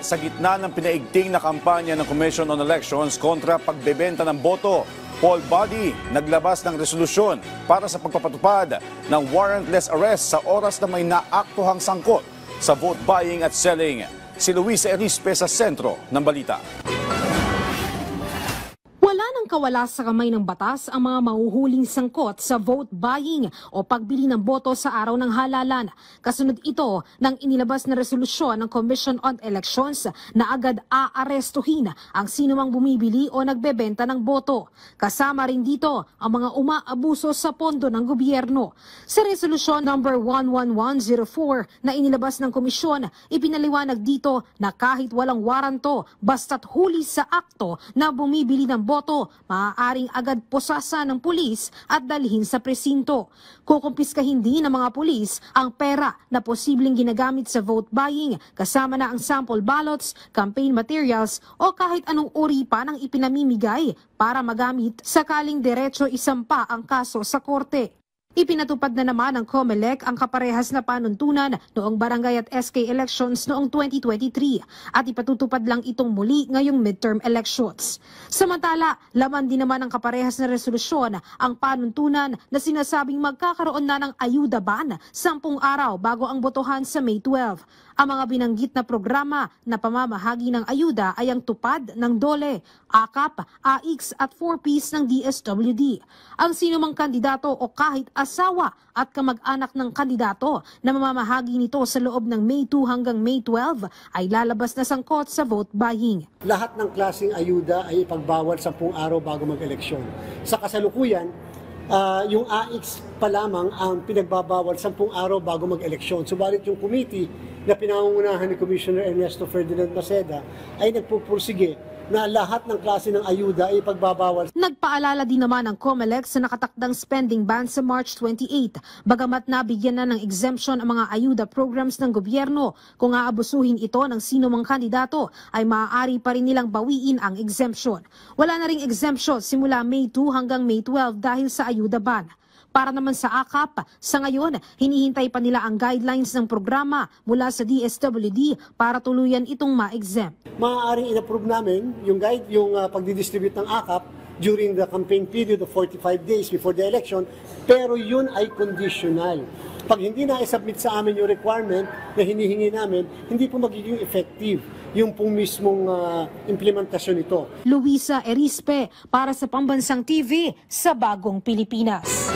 sa gitna ng pinaigting na kampanya ng Commission on Elections kontra pagbebenta ng boto. Paul Body naglabas ng resolusyon para sa pagpapatupad ng warrantless arrest sa oras na may naaktuhang sangkot sa vote buying at selling. Si Luisa Erispe sa sentro ng balita. Wala nang kawala sa kamay ng batas ang mga mahuhuling sangkot sa vote buying o pagbili ng boto sa araw ng halalan. Kasunod ito ng inilabas na resolusyon ng Commission on Elections na agad aarestuhin ang sinumang bumibili o nagbebenta ng boto. Kasama rin dito ang mga umaabuso sa pondo ng gobyerno. Sa resolusyon number 11104 na inilabas ng komisyon, ipinaliwanag dito na kahit walang waranto basta't huli sa akto na bumibili ng boto, maaaring agad posasa ng pulis at dalhin sa presinto. Kukumpiskahin din ng mga pulis ang pera na posibleng ginagamit sa vote buying, kasama na ang sample ballots, campaign materials o kahit anong uri pa ng ipinamimigay para magamit sakaling diretso isampa ang kaso sa korte. Ipinatupad na naman ng COMELEC ang kaparehas na panuntunan noong barangay at SK elections noong 2023 at ipatutupad lang itong muli ngayong midterm elections. Samantala, laman din naman ng kaparehas na resolusyon ang panuntunan na sinasabing magkakaroon na ng ayuda ban 10 araw bago ang botohan sa May 12. Ang mga binanggit na programa na pamamahagi ng ayuda ay ang tupad ng DOLE, AKAP, AIX at 4Ps ng DSWD. Ang sinumang kandidato o kahit asawa at kamag-anak ng kandidato na mamamahagi nito sa loob ng May 2 hanggang May 12 ay lalabas na sangkot sa vote buying. Lahat ng klaseng ayuda ay ipagbawal 10 araw bago mag-eleksyon. Sa kasalukuyan, yung AIX pa lamang ang pinagbabawal 10 araw bago mag-eleksyon. Subalit yung committee na pinangungunahan ni Commissioner Ernesto Ferdinand Maceda ay nagpupursige na lahat ng klase ng ayuda ay pagbabawal. Nagpaalala din naman ang COMELEC sa nakatakdang spending ban sa March 28, bagamat nabigyan na ng exemption ang mga ayuda programs ng gobyerno. Kung aabusuhin ito ng sino mang kandidato, ay maaari pa rin nilang bawiin ang exemption. Wala na ring exemption simula May 2 hanggang May 12 dahil sa ayuda ban. Para naman sa AKAP, sa ngayon, hinihintay pa nila ang guidelines ng programa mula sa DSWD para tuluyan itong ma-exempt. Maaaring in-approve namin yung pagdidistribute ng AKAP during the campaign period of 45 days before the election, pero yun ay conditional. Pag hindi na i-submit sa amin yung requirement na hinihingi namin, hindi po magiging effective yung pong mismong implementasyon nito. Luisa Erispe para sa Pambansang TV sa Bagong Pilipinas.